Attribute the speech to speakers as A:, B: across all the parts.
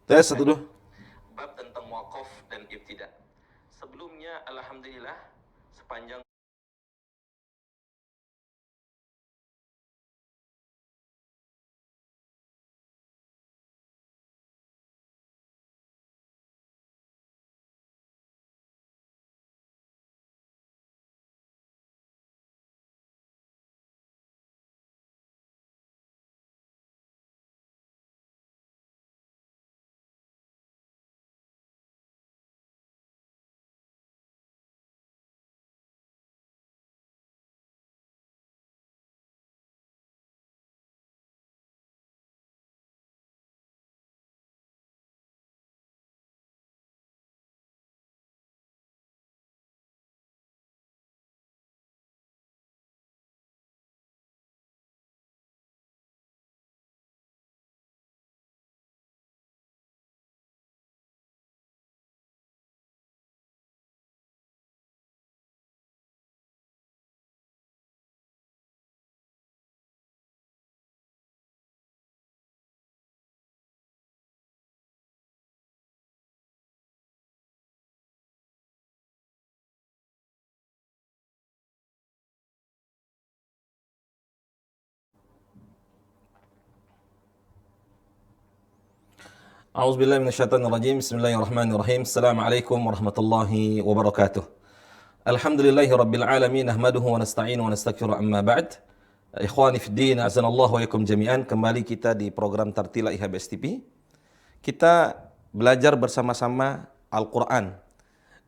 A: Tes satu dulu.
B: Bab tentang wakaf dan ibtida. Sebelumnya alhamdulillah sepanjang
A: A'udzubillahi minasyaitonirrajim. Bismillahirrahmanirrahim. Assalamualaikum warahmatullahi wabarakatuh. Alhamdulillahirabbil alamin, nahmaduhu wa nasta'inu wa nastaghfiruh, amma ba'd. Ikhwani fid din, azanallahu wa yakum jami'an. Kembali kita di program Tartila IHBS TV. Kita belajar bersama-sama Al-Qur'an,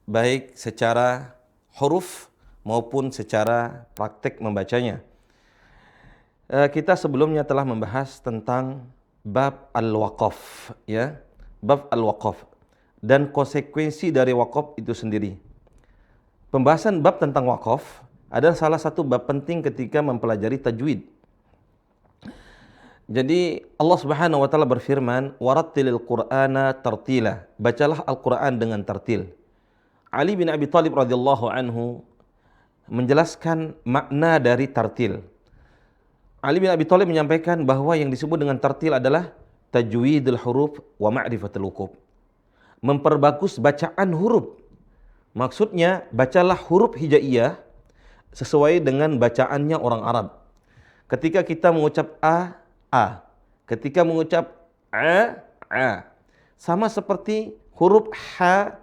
A: baik secara huruf maupun secara praktek membacanya. Kita sebelumnya telah membahas tentang bab al-waqaf, ya. Bab al-waqaf dan konsekuensi dari waqaf itu sendiri. Pembahasan bab tentang waqaf adalah salah satu bab penting ketika mempelajari tajwid. Jadi Allah Subhanahu wa taala berfirman, "Warattilil Qur'ana tartila." Bacalah Al-Qur'an dengan tartil. Ali bin Abi Thalib radhiyallahu anhu menjelaskan makna dari tartil. Ali bin Abi Thalib menyampaikan bahwa yang disebut dengan tartil adalah tajwidul huruf wa ma'rifatul wuquf. Memperbagus bacaan huruf. Maksudnya, bacalah huruf hijaiyah sesuai dengan bacaannya orang Arab. Ketika kita mengucap a. Ketika mengucap a. Sama seperti huruf ha,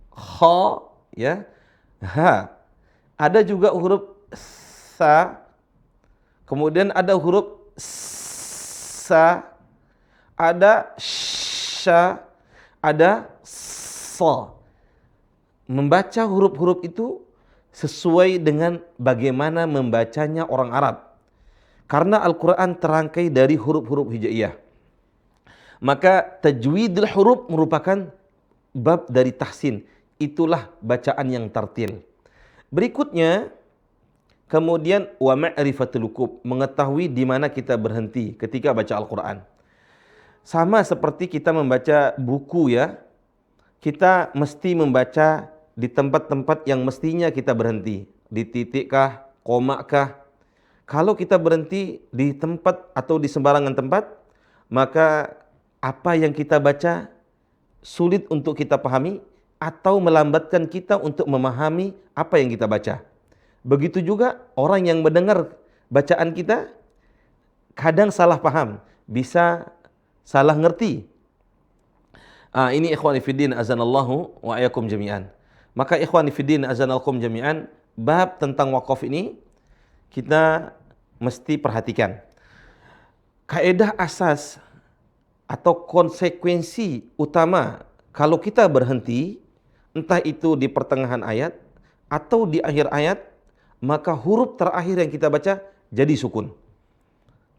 A: kha, ya, ha. Ada juga huruf sa. Kemudian ada huruf sa, ada sya, ada sa. Membaca huruf-huruf itu sesuai dengan bagaimana membacanya orang Arab. Karena Al-Quran terangkai dari huruf-huruf hijaiyah. Maka tajwidul huruf merupakan bab dari tahsin. Itulah bacaan yang tartil. Berikutnya, kemudian wa ma'rifatul wuquf, mengetahui di mana kita berhenti ketika baca Al-Qur'an. Sama seperti kita membaca buku, ya. Kita mesti membaca di tempat-tempat yang mestinya kita berhenti. Di titik kah, koma kah? Kalau kita berhenti di tempat atau di sembarangan tempat, maka apa yang kita baca sulit untuk kita pahami atau melambatkan kita untuk memahami apa yang kita baca. Begitu juga orang yang mendengar bacaan kita kadang salah paham, bisa salah ngerti. Ini ikhwani fiddin azanallahu wa ayakum jami'an. Maka ikhwani fiddin azanalkum jami'an, bab tentang wakaf ini kita mesti perhatikan. Kaidah asas atau konsekuensi utama kalau kita berhenti, entah itu di pertengahan ayat atau di akhir ayat, maka huruf terakhir yang kita baca jadi sukun.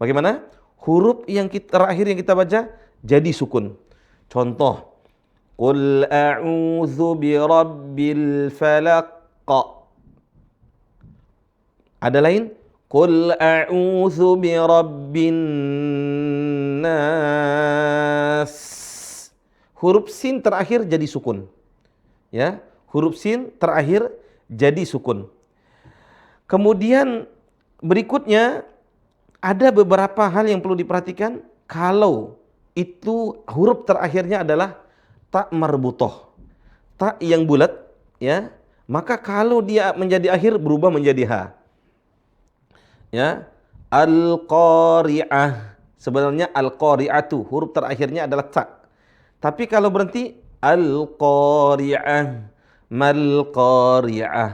A: Bagaimana? Huruf yang terakhir yang kita baca jadi sukun. Contoh, Qul a'udzu birabbil falaq. Ada lain? Qul a'udzu birabbin nas. Huruf sin terakhir jadi sukun. Ya, huruf sin terakhir jadi sukun. Kemudian berikutnya ada beberapa hal yang perlu diperhatikan. Kalau itu huruf terakhirnya adalah ta marbutoh, ta yang bulat, ya. Maka kalau dia menjadi akhir berubah menjadi ha. Ya, al-qari'ah. Sebenarnya al-qari'atu huruf terakhirnya adalah ta. Tapi kalau berhenti al-qari'ah, mal-qari'ah.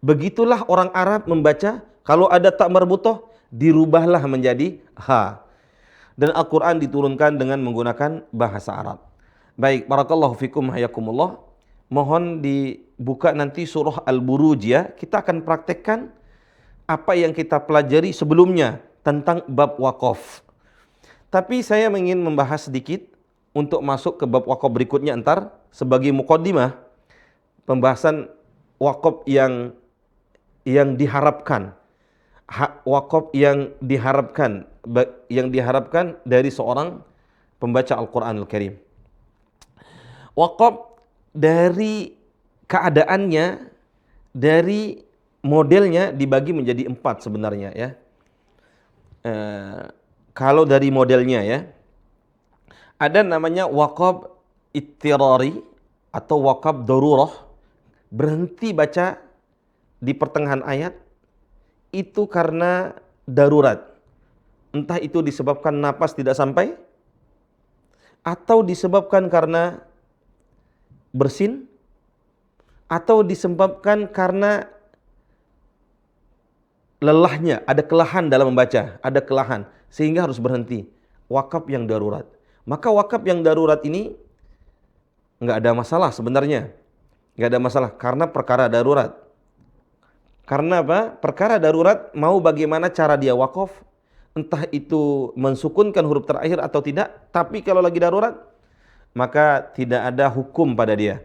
A: Begitulah orang Arab membaca, kalau ada ta marbutoh dirubahlah menjadi ha. Dan Al-Qur'an diturunkan dengan menggunakan bahasa Arab. Baik, barakallahu fikum hayakumullah. Mohon dibuka nanti surah Al-Buruj ya. Kita akan praktekkan apa yang kita pelajari sebelumnya tentang bab wakaf. Tapi saya ingin membahas sedikit untuk masuk ke bab wakaf berikutnya entar sebagai muqaddimah pembahasan wakaf yang diharapkan. Wakaf yang diharapkan dari seorang pembaca Al-Qur'anul Karim. Wakaf dari keadaannya, dari modelnya dibagi menjadi 4 sebenarnya ya. Kalau dari modelnya ya, ada namanya wakaf ittirari atau wakaf darurah, berhenti baca di pertengahan ayat itu karena darurat. Entah itu disebabkan napas tidak sampai, atau disebabkan karena bersin, atau disebabkan karena lelahnya, ada kelelahan dalam membaca, ada kelelahan sehingga harus berhenti. Wakaf yang darurat. Maka wakaf yang darurat ini nggak ada masalah sebenarnya, nggak ada masalah karena perkara darurat. Karena apa? Perkara darurat, mau bagaimana cara dia wakaf, entah itu mensukunkan huruf terakhir atau tidak, tapi kalau lagi darurat, maka tidak ada hukum pada dia.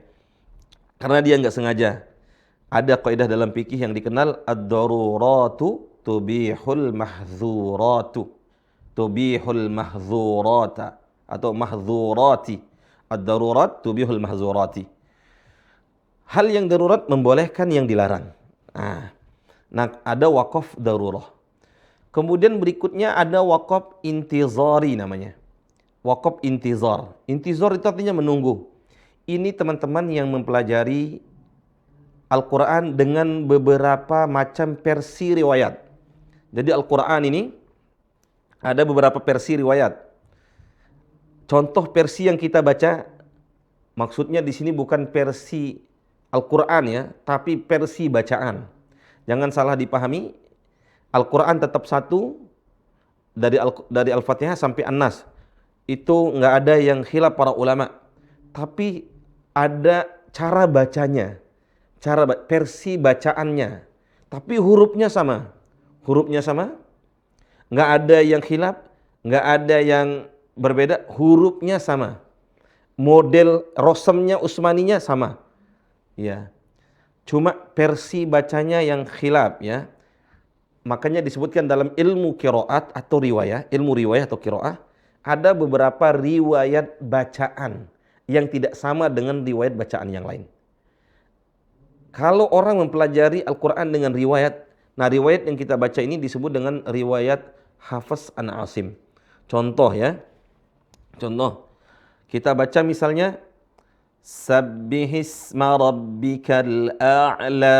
A: Karena dia nggak sengaja. Ada kaidah dalam fikih yang dikenal ad-daruratu tubihul mahdzuratu. Tubihul mahdzurata atau mahdzurati. Ad-darurat tubihul mahdzurati. Hal yang darurat membolehkan yang dilarang. Nah, ada wakaf darurah. Kemudian berikutnya ada wakaf intizari namanya. Wakaf intizar. Intizar itu artinya menunggu. Ini teman-teman yang mempelajari Al-Quran dengan beberapa macam versi riwayat. Jadi Al-Quran ini ada beberapa versi riwayat. Contoh versi yang kita baca, maksudnya di sini bukan versi Al-Quran ya, tapi versi bacaan. Jangan salah dipahami, Al-Quran tetap satu dari Al-Fatihah sampai An-Nas. Itu nggak ada yang khilaf para ulama. Tapi ada cara bacanya, versi bacaannya. Tapi hurufnya sama. Hurufnya sama, nggak ada yang khilaf, nggak ada yang berbeda, hurufnya sama. Model rosemnya, usmaninya sama. Ya. Cuma versi bacanya yang khilaf ya. Makanya disebutkan dalam ilmu qiraat atau riwayah, ilmu riwayah atau qiraah, ada beberapa riwayat bacaan yang tidak sama dengan riwayat bacaan yang lain. Kalau orang mempelajari Al-Quran dengan riwayat, nah riwayat yang kita baca ini disebut dengan riwayat Hafs an Asim. Contoh ya, contoh kita baca misalnya Sabbihisma rabbikal a'la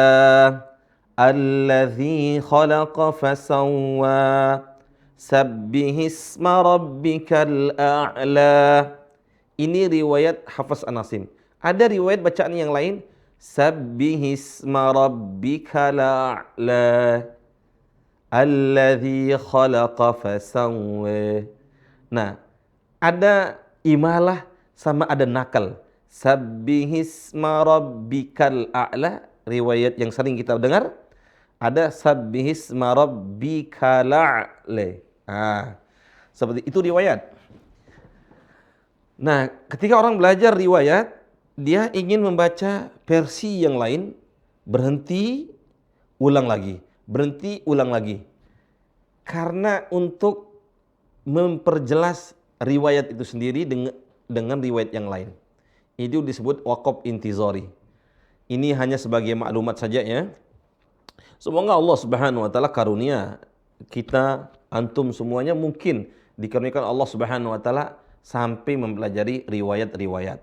A: alladzi khalaqa fasawwa. Sabbihisma rabbikal a'la. Ini riwayat Hafs an Asim. Ada riwayat bacaan yang lain, Sabbihisma rabbikal a'la alladzi khalaqa fasawwa. Nah, ada imalah sama ada nakal. Sabbihisma rabbikal a'la, riwayat yang sering kita dengar, ada sabbihisma rabbikal a'la. Seperti itu riwayat. Nah, ketika orang belajar riwayat, dia ingin membaca versi yang lain, berhenti, ulang lagi, berhenti, ulang lagi. Karena untuk memperjelas riwayat itu sendiri dengan riwayat yang lain. Itu disebut wakaf intizari. Ini hanya sebagai maklumat saja ya. Semoga Allah Subhanahu wa taala karunia kita, antum semuanya mungkin dikaruniakan Allah Subhanahu wa taala sampai mempelajari riwayat-riwayat.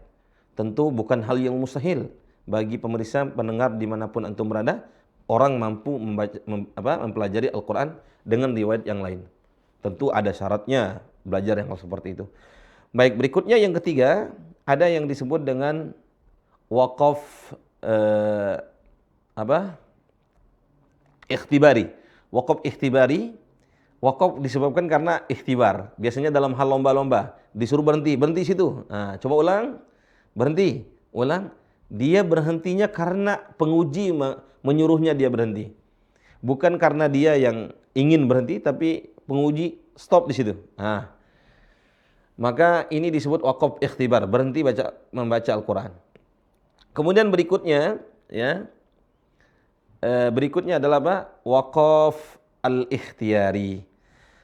A: Tentu bukan hal yang mustahil bagi pemirsa pendengar dimanapun antum berada, orang mampu mempelajari Al-Quran dengan riwayat yang lain. Tentu ada syaratnya belajar yang hal seperti itu. Baik, berikutnya yang ketiga, ada yang disebut dengan waqaf ikhtibari. Waqaf ikhtibari, waqaf disebabkan karena ikhtibar. Biasanya dalam hal lomba-lomba, disuruh berhenti, berhenti situ. Nah, coba ulang, berhenti, ulang. Dia berhentinya karena penguji menyuruhnya dia berhenti. Bukan karena dia yang ingin berhenti, tapi penguji stop di situ. Nah, maka ini disebut waqaf ikhtibar, berhenti membaca Al-Quran. Kemudian berikutnya, ya, berikutnya adalah apa? Waqaf al-ikhtiyari.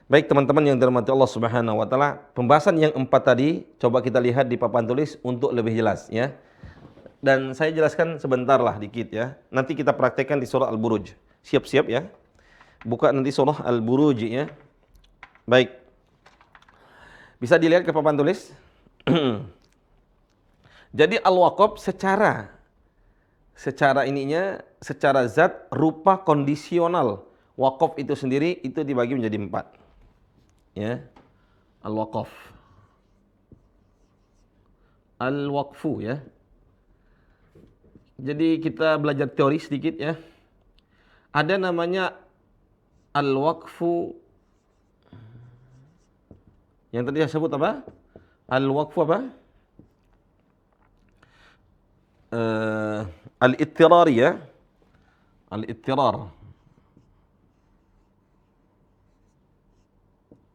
A: Baik teman-teman yang dirahmati Allah Subhanahu wa taala, pembahasan yang 4 tadi coba kita lihat di papan tulis untuk lebih jelas, ya. Dan saya jelaskan sebentar lah dikit, ya. Nanti kita praktekkan di surah Al-Buruj. Siap-siap, ya. Buka nanti surah Al-Buruj, ya. Baik. Bisa dilihat ke papan tulis. Jadi al-waqaf secara zat, rupa, kondisional. Waqaf itu sendiri itu dibagi menjadi 4. Ya. Al-waqaf. Al-waqfu, ya. Jadi kita belajar teori sedikit, ya. Ada namanya al-waqfu. Yang tadi saya sebut apa? Al-waqfu apa? Al-ittirari, ya. Al-ittirar.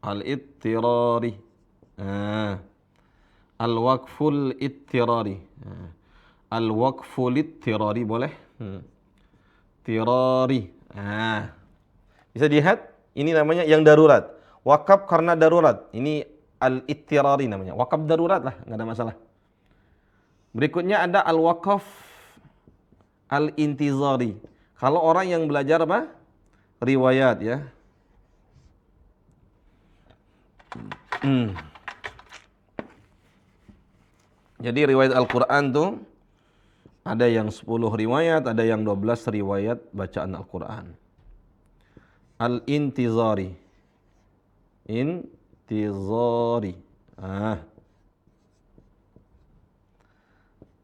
A: Al-ittirari. Al-waqful ittirari. Al-waqful ittirari boleh? Tirari. Bisa dilihat? Ini namanya yang darurat. Wakaf karena darurat. Ini al-ittirari namanya. Wakaf darurat lah, nggak ada masalah. Berikutnya ada al-waqaf al-intizari. Kalau orang yang belajar apa? Riwayat, ya. Jadi riwayat Al-Quran tuh ada yang 10 riwayat, ada yang 12 riwayat bacaan Al-Quran. Al-intizari. Intizari.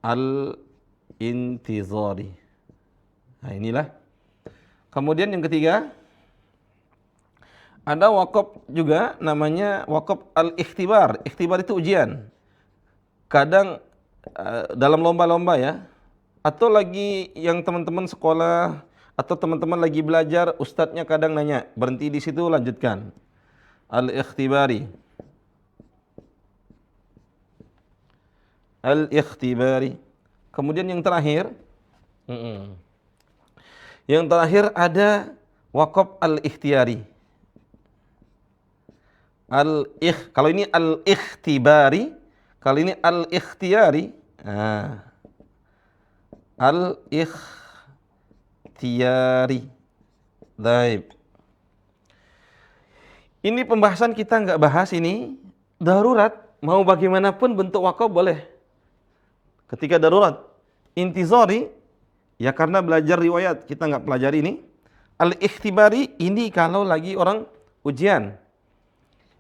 A: Al-intizari. Nah, inilah. Kemudian yang ketiga, ada waqaf juga namanya waqaf al-ikhtibar. Ikhtibar itu ujian. Kadang dalam lomba-lomba, ya. Atau lagi yang teman-teman sekolah atau teman-teman lagi belajar, ustadznya kadang nanya, berhenti di situ, lanjutkan. Al-ikhtibari. Al-ikhtibari. Kemudian yang terakhir, ada waqaf al-ikhtiyari. Kalau ini al-ikhtibari, kalau ini al-ikhtiyari. Al-ikhtiyari. Baik. Ini pembahasan kita nggak bahas ini. Darurat, mau bagaimanapun bentuk waqaf boleh. Ketika darurat. Intizari, ya karena belajar riwayat, kita nggak pelajari ini. Al-ikhtibari, ini kalau lagi orang ujian.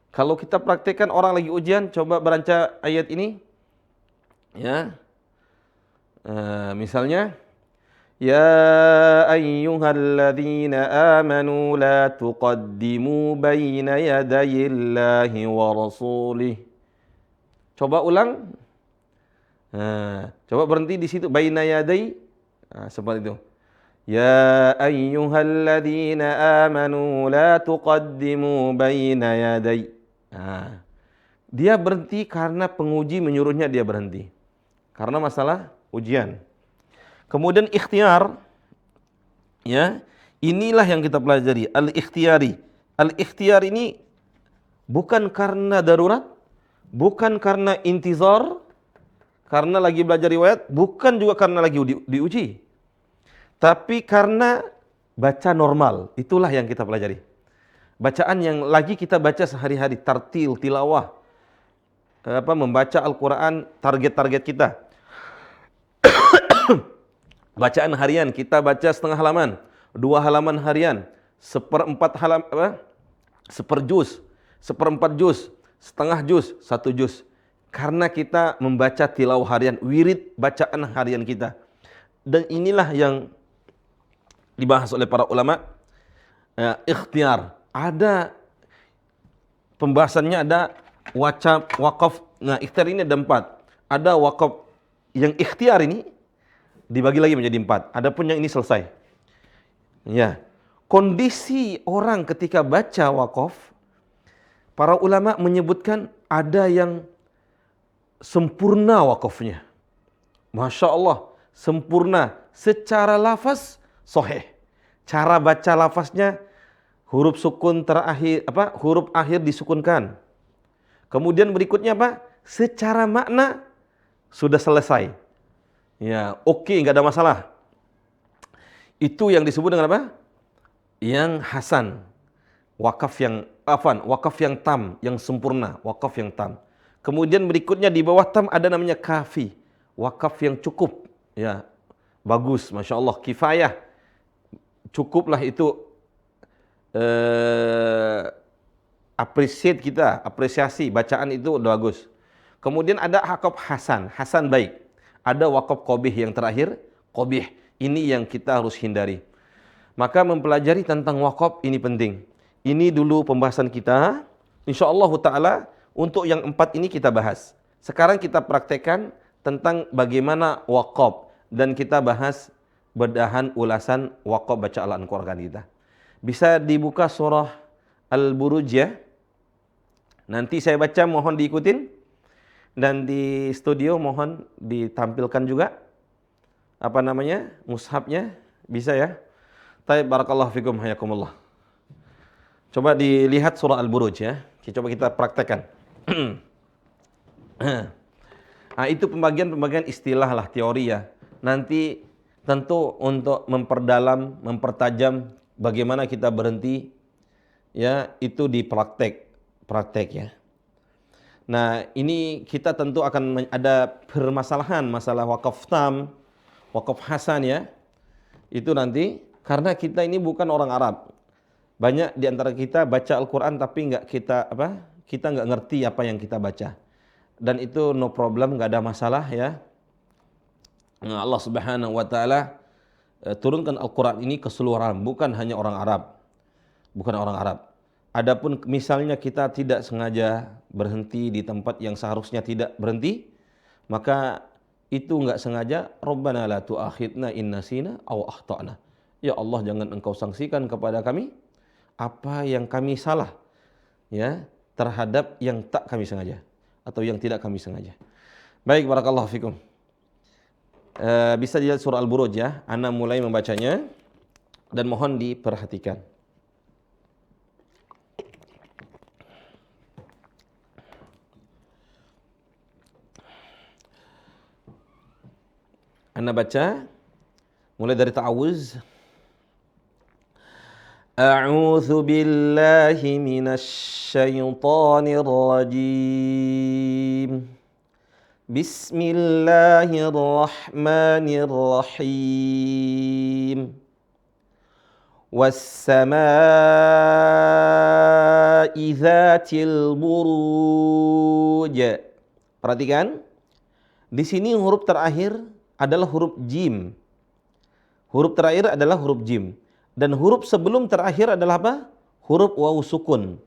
A: Kalau kita praktekkan orang lagi ujian, coba baca ayat ini. Ya. Misalnya, ya ayyuhalladzina amanu la tuqaddimu baina yadayillahi wa rasulih. Coba ulang. Coba berhenti di situ, baina yaday. Seperti itu. Ya ayyuhalladzina amanu la tuqaddimu baina yaday. Dia berhenti karena penguji menyuruhnya dia berhenti. Karena masalah ujian. Kemudian ikhtiar, ya, inilah yang kita pelajari, al-ikhtiyari. Al-ikhtiyar ini bukan karena darurat, bukan karena intizar, karena lagi belajar riwayat, bukan juga karena lagi diuji. Tapi karena baca normal, itulah yang kita pelajari. Bacaan yang lagi kita baca sehari-hari, tartil, tilawah. membaca Al-Quran target-target kita. Bacaan harian kita baca setengah halaman, 2 halaman harian, seperempat halaman, seperjuz, seperempat juz, setengah juz, 1 juz. Karena kita membaca tilawah harian, wirid bacaan harian kita. Dan inilah yang dibahas oleh para ulama, ikhtiar. Ada pembahasannya, ada wakaf. Nah, ikhtiar ini ada 4. Ada wakaf yang ikhtiar ini dibagi lagi menjadi 4. Adapun yang ini selesai. Ya. Kondisi orang ketika baca wakaf, para ulama menyebutkan ada yang sempurna wakafnya. Masya Allah, sempurna. Secara lafaz, sahih. Cara baca lafaznya, huruf sukun terakhir, huruf akhir disukunkan. Kemudian berikutnya apa? Secara makna sudah selesai. Ya, oke, nggak ada masalah. Itu yang disebut dengan apa? Yang hasan. Wakaf yang tam, yang sempurna, wakaf yang tam. Kemudian berikutnya di bawah tam ada namanya kafi, wakaf yang cukup. Ya, bagus, masya Allah, kifayah. Cukuplah itu, apresiasi bacaan itu udah bagus. Kemudian ada wakaf hasan, hasan baik. Ada wakaf qobih yang terakhir, qobih. Ini yang kita harus hindari. Maka mempelajari tentang wakaf ini penting. Ini dulu pembahasan kita. Insyaallah ta'ala untuk yang 4 ini kita bahas. Sekarang kita praktekkan tentang bagaimana wakaf. Dan kita bahas bedahan ulasan wakaf baca Al-Quran kita. Bisa dibuka surah Al-Buruj ya. Nanti saya baca, mohon diikutin. Dan di studio mohon ditampilkan juga mushafnya, bisa ya. Taib, barakallahu fikum, hayakumullah. Coba dilihat surah Al-Buruj ya. Coba kita praktekkan. Nah, itu pembagian istilah lah, teori ya. Nanti tentu untuk memperdalam, mempertajam bagaimana kita berhenti ya, itu di praktek ya. Nah, ini kita tentu akan ada permasalahan masalah wakaf tam, wakaf hasan ya. Itu nanti karena kita ini bukan orang Arab. Banyak di antara kita baca Al-Qur'an tapi kita nggak ngerti apa yang kita baca. Dan itu no problem, nggak ada masalah ya. Nah, Allah Subhanahu wa taala turunkan Al-Qur'an ini keseluruhan, bukan hanya orang Arab. Bukan orang Arab. Adapun misalnya kita tidak sengaja berhenti di tempat yang seharusnya tidak berhenti, maka itu enggak sengaja, Rabbana la tu'akhidna in nasina aw akhtana. Ya Allah, jangan Engkau sanksikan kepada kami apa yang kami salah ya, terhadap yang tak kami sengaja atau yang tidak kami sengaja. Baik, barakallahu fikum. Bisa dilihat surah Al-Buruj ya. Ana mulai membacanya dan mohon diperhatikan. Ana baca mulai dari ta'awuz. A'udzu billahi minasy syaithanir rajim. Bismillahirrahmanirrahim. Was-samaa'i dzatil buruj. Perhatikan. Di sini huruf terakhir adalah huruf jim. Huruf terakhir adalah huruf jim. Dan huruf sebelum terakhir adalah apa? Huruf waw sukun.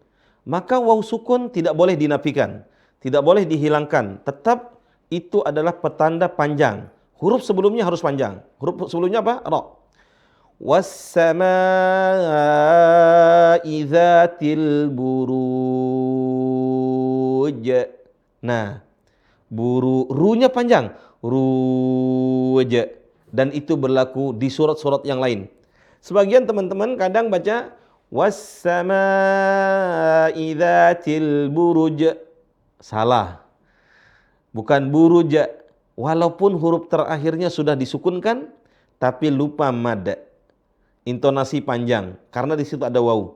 A: Maka waw sukun tidak boleh dinafikan, tidak boleh dihilangkan. Tetap itu adalah petanda panjang. Huruf sebelumnya harus panjang. Huruf sebelumnya apa? Ra. Was-samaa'i dzatil buruj. Nah, runya panjang. Ruj. Dan itu berlaku di surat-surat yang lain. Sebagian teman-teman kadang baca was-samaa'i dzatil buruj. Salah. Bukan buruj. Walaupun huruf terakhirnya sudah disukunkan, tapi lupa mad. Intonasi panjang karena di situ ada waw.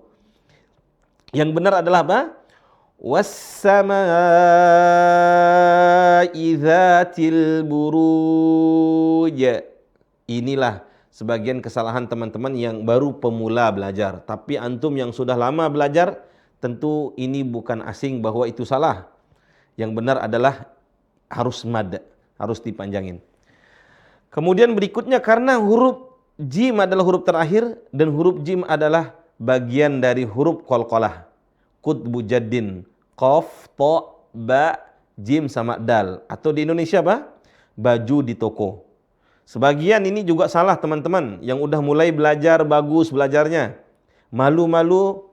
A: Yang benar adalah apa? wassama'i dzatil buruj. Inilah sebagian kesalahan teman-teman yang baru pemula belajar. Tapi antum yang sudah lama belajar, tentu ini bukan asing bahwa itu salah. Yang benar adalah harus mad, harus dipanjangin. Kemudian berikutnya karena huruf jim adalah huruf terakhir dan huruf jim adalah bagian dari huruf qalqalah. Qutbu jaddin, qaf, ta, ba, jim sama dal. Atau di Indonesia apa? Baju di toko. Sebagian ini juga salah teman-teman yang udah mulai belajar bagus belajarnya. Malu-malu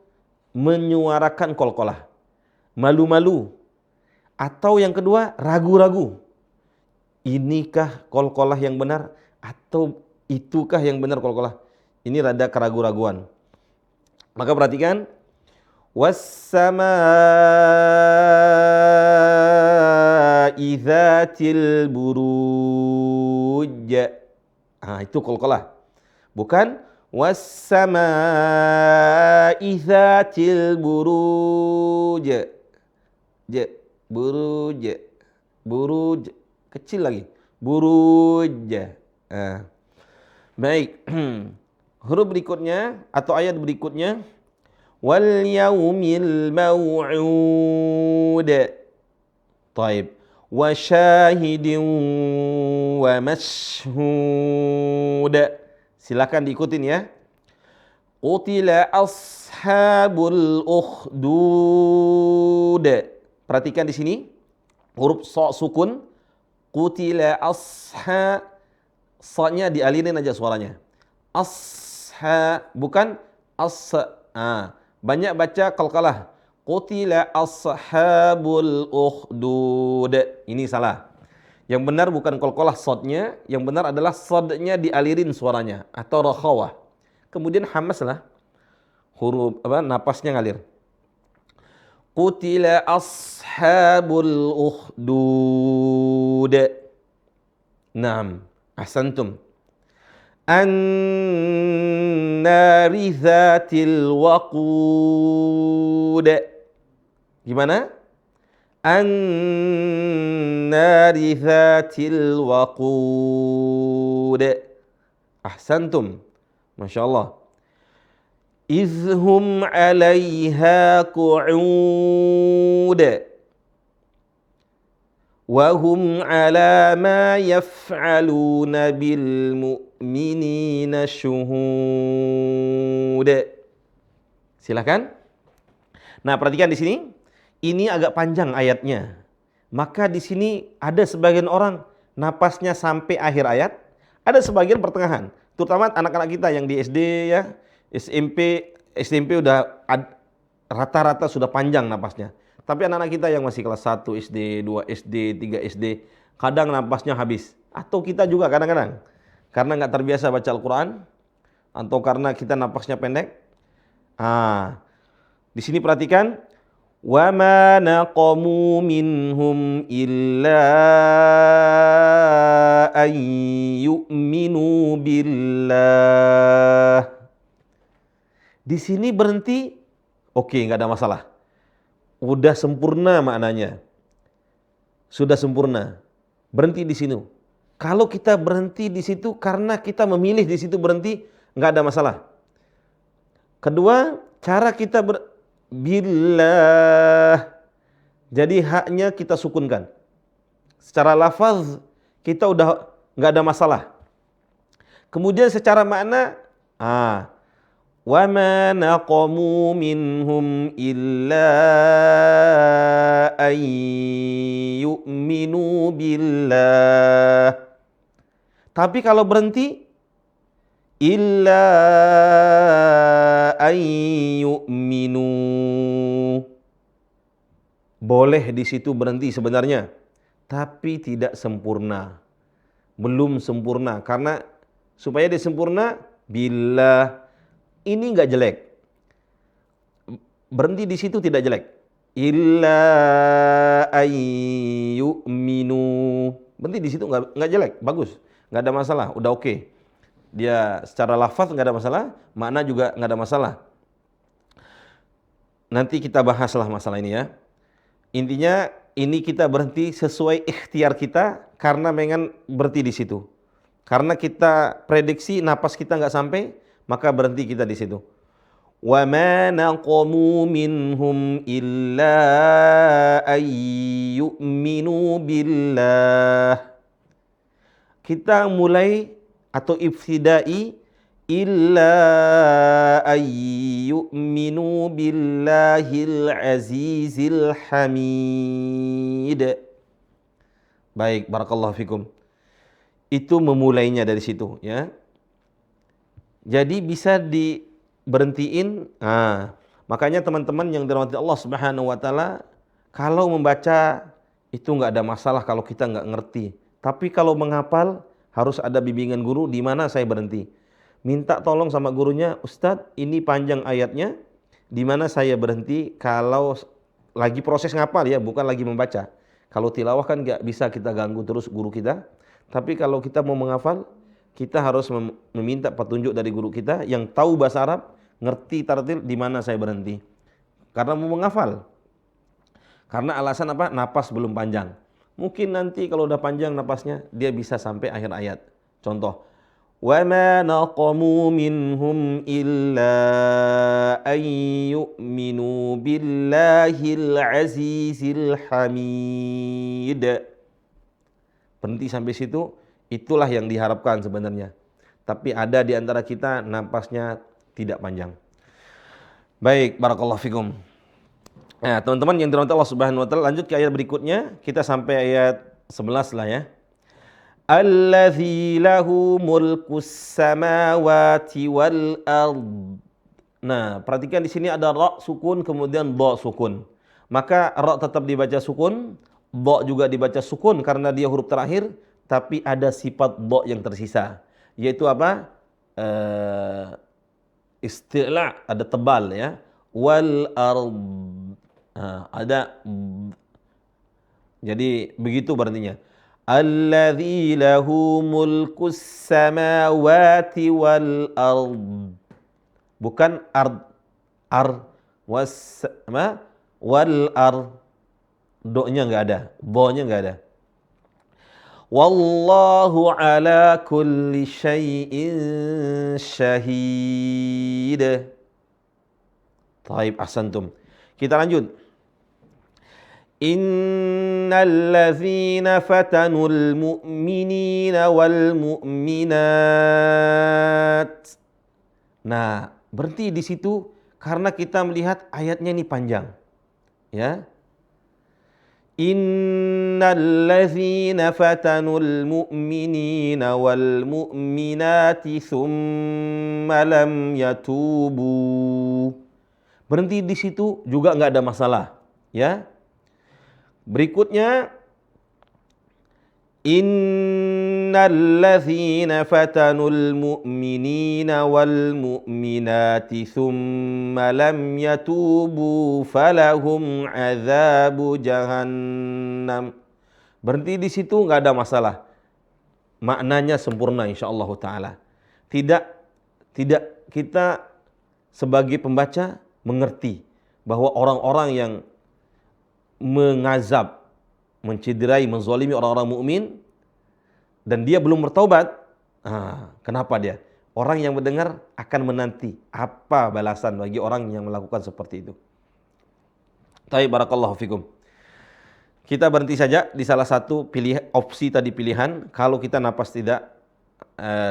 A: menyuarakan qalqalah. Malu-malu. Atau yang kedua ragu-ragu. Inikah qalqalah yang benar atau itukah yang benar qalqalah? Ini rada keraguan-raguan. Maka perhatikan wassama'i dzatil buruj. Itu qalqalah. Bukan wassama'i dzatil buruj. Buruj. Buruj. Kecil lagi. Buruj. Baik. Huruf berikutnya atau ayat berikutnya wal yaumil mau'ud. Taib. Wa syahidin wa mashhud. Silakan diikutin ya. Qutila ashabul ukhdud. Perhatikan di sini huruf so sukun. Qutila asha, sa-nya dialirin aja suaranya. Asha, bukan as. Banyak baca qalqalah. Qutila ashabul ukhdud. Ini salah. Yang benar bukan qalqalah sodnya, yang benar adalah sodnya dialirin suaranya atau rakhawah. Kemudian hamas lah. Huruf napasnya ngalir. Qutila ashabul ukhdud. Naam, ahsantum. An-nari dzatil waqud. Gimana? An-nari dzatil waqud. Ahsantum. Masya Allah. Izhum 'alaiha qu'ud wa hum 'ala ma yaf'aluna bil mu'minina syuhud. Silakan. Nah, perhatikan di sini. Ini agak panjang ayatnya. Maka di sini ada sebagian orang napasnya sampai akhir ayat, ada sebagian pertengahan. Terutama anak-anak kita yang di SD ya. SMP udah rata-rata sudah panjang napasnya. Tapi anak-anak kita yang masih kelas 1 SD, 2 SD, 3 SD, kadang napasnya habis. Atau kita juga kadang-kadang. Karena nggak terbiasa baca Al-Quran, atau karena kita napasnya pendek. Di sini perhatikan. وَمَا نَقَمُوا مِنْهُمْ إِلَّا أَنْ يُؤْمِنُوا بِاللَّهِ. Di sini berhenti, oke, nggak ada masalah. Udah sempurna maknanya. Sudah sempurna. Berhenti di sini. Kalau kita berhenti di situ karena kita memilih di situ berhenti, nggak ada masalah. Kedua, cara kita billah. Jadi haknya kita sukunkan. Secara lafaz kita udah nggak ada masalah. Kemudian secara makna, wa ma naqamu minhum illa an yu'minu billah. Tapi kalau berhenti illa an yu'minu. Boleh di situ berhenti sebenarnya, tapi tidak sempurna. Belum sempurna karena supaya dia sempurna billah. Ini enggak jelek. Berhenti di situ tidak jelek. Illa an yu'minu. Berhenti di situ enggak jelek, bagus. Enggak ada masalah, udah oke. Dia secara lafaz nggak ada masalah, makna juga nggak ada masalah. Nanti kita bahaslah masalah ini ya. Intinya ini kita berhenti sesuai ikhtiar kita karena memang berhenti di situ. Karena kita prediksi napas kita nggak sampai, maka berhenti kita di situ. Wa ma naqamu minhum illa ay yu'minu billah. Kita mulai atau ibtidai illa ay yu'minu billahil azizil hamid. Baik, barakallahu fikum. Itu memulainya dari situ ya. Jadi bisa diberhentiin. Makanya teman-teman yang dirahmati Allah Subhanahu wa taala, kalau membaca itu enggak ada masalah kalau kita enggak ngerti. Tapi kalau menghafal harus ada bimbingan guru di mana saya berhenti. Minta tolong sama gurunya, Ustadz ini panjang ayatnya, di mana saya berhenti kalau lagi proses ngapal ya, bukan lagi membaca. Kalau tilawah kan nggak bisa kita ganggu terus guru kita. Tapi kalau kita mau menghafal, kita harus meminta petunjuk dari guru kita yang tahu bahasa Arab, ngerti tartil di mana saya berhenti. Karena mau menghafal. Karena alasan apa? Napas belum panjang. Mungkin nanti kalau udah panjang napasnya, dia bisa sampai akhir ayat. Contoh, وَمَا نَقَمُوا مِنْهُمْ إِلَّا أَنْ يُؤْمِنُوا بِاللَّهِ الْعَزِيزِ الْحَمِيدِ. Berhenti sampai situ, itulah yang diharapkan sebenarnya. Tapi ada di antara kita napasnya tidak panjang. Baik, barakallahu fikum. Nah, teman-teman yang dirahmati Allah Subhanahu wa taala, lanjut ke ayat berikutnya. Kita sampai ayat 11 lah ya. Allazi lahu mulkus samawati wal ard. Nah, perhatikan di sini ada ra sukun kemudian dha sukun. Maka ra tetap dibaca sukun, dha juga dibaca sukun karena dia huruf terakhir, tapi ada sifat dha yang tersisa. Yaitu apa? Isti'la, ada tebal ya. Wal ard. Ada. Jadi begitu berartinya. Alladzi lahu mulkus samawati wal ard. Bukan ard. Wal ard. Do-nya enggak ada, bo-nya enggak ada. Wallahu ala kulli syai'in syahid. Taib, ahsantum. Kita lanjut. Innal ladzina fatanul mu'minina wal mu'minat. Nah, berhenti di situ karena kita melihat ayatnya ini panjang. Ya. Innal ladzina fatanul mu'minina wal mu'minati tsumma lam yatubu. Berhenti di situ juga enggak ada masalah, ya. Berikutnya, innal ladzina fatanul mu'minina wal mu'minati tsumma lam yatubu falahum adzabu jahannam. Berhenti di situ enggak ada masalah. Maknanya sempurna insyaallah taala. Tidak kita sebagai pembaca mengerti bahwa orang-orang yang mengazab, mencederai, menzalimi orang-orang mukmin dan dia belum bertaubat, kenapa dia? Orang yang mendengar akan menanti apa balasan bagi orang yang melakukan seperti itu. Taib, barakallahu fikum. Kita berhenti saja di salah satu opsi tadi pilihan kalau kita napas tidak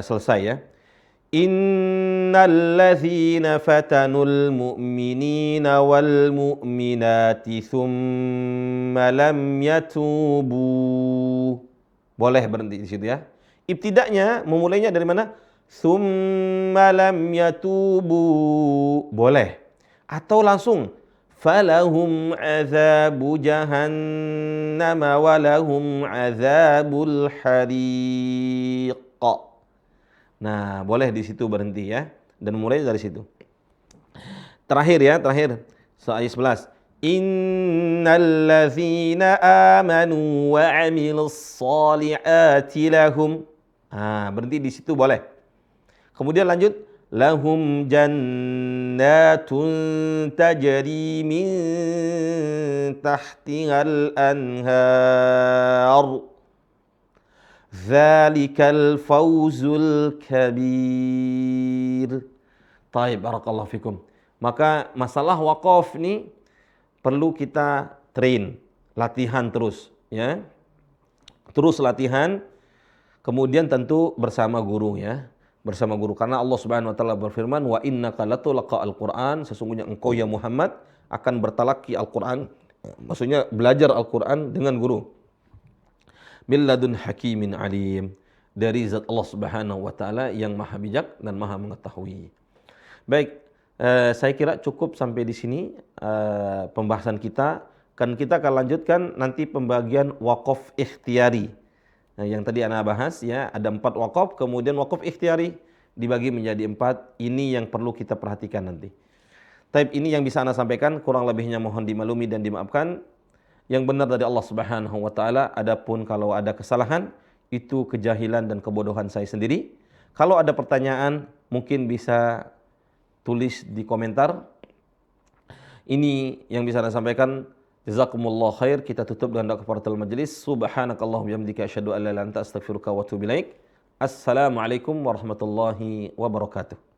A: selesai ya. Innal ladzina fatanul mu'minina wal mu'minati tsumma lam yatubu. Boleh berhenti di situ ya. Ibtida'nya memulainya dari mana? Tsumma lam yatubu. Boleh. Atau langsung falahum azabu jahannam wa lahum azabul hariq. Nah, boleh di situ berhenti ya, dan mulai dari situ. Terakhir ayat 11. Innal ladzina amanu wa 'amilus shalihati lahum. Berhenti di situ boleh. Kemudian lanjut, lahum jannatun tajri min tahtihal anhar. Dzalikal fawzul kabir. Taib, barakallahu fikum. Maka masalah wakaf ini perlu kita train, latihan terus, ya. Terus latihan, kemudian tentu bersama guru, ya. Bersama guru, karena Allah Subhanahu wa taala berfirman, "Wa innaka latulaqal Qur'an", sesungguhnya engkau ya Muhammad akan bertalaki Al-Qur'an. Maksudnya belajar Al-Qur'an dengan guru. Min ladun hakimin alim, dari zat Allah Subhanahu wa taala yang maha bijak dan maha mengetahui. Baik, saya kira cukup sampai di sini pembahasan kita. Kan kita akan lanjutkan nanti pembagian wakaf ikhtiari. Nah, yang tadi Ana bahas, ya, ada 4 wakaf, kemudian wakaf ikhtiari dibagi menjadi 4. Ini yang perlu kita perhatikan nanti. Taib, ini yang bisa Ana sampaikan, kurang lebihnya mohon dimaklumi dan dimaafkan. Yang benar dari Allah Subhanahu wa taala, adapun kalau ada kesalahan itu kejahilan dan kebodohan saya sendiri. Kalau ada pertanyaan mungkin bisa tulis di komentar. Ini yang bisa saya sampaikan. Jazakumullah khair. Kita tutup dengan doa kafaratul majelis. Subhanakallahumma bihamdika asyhadu an la ilaha illa anta astaghfiruka wa atubu ilaik. Assalamualaikum warahmatullahi wabarakatuh.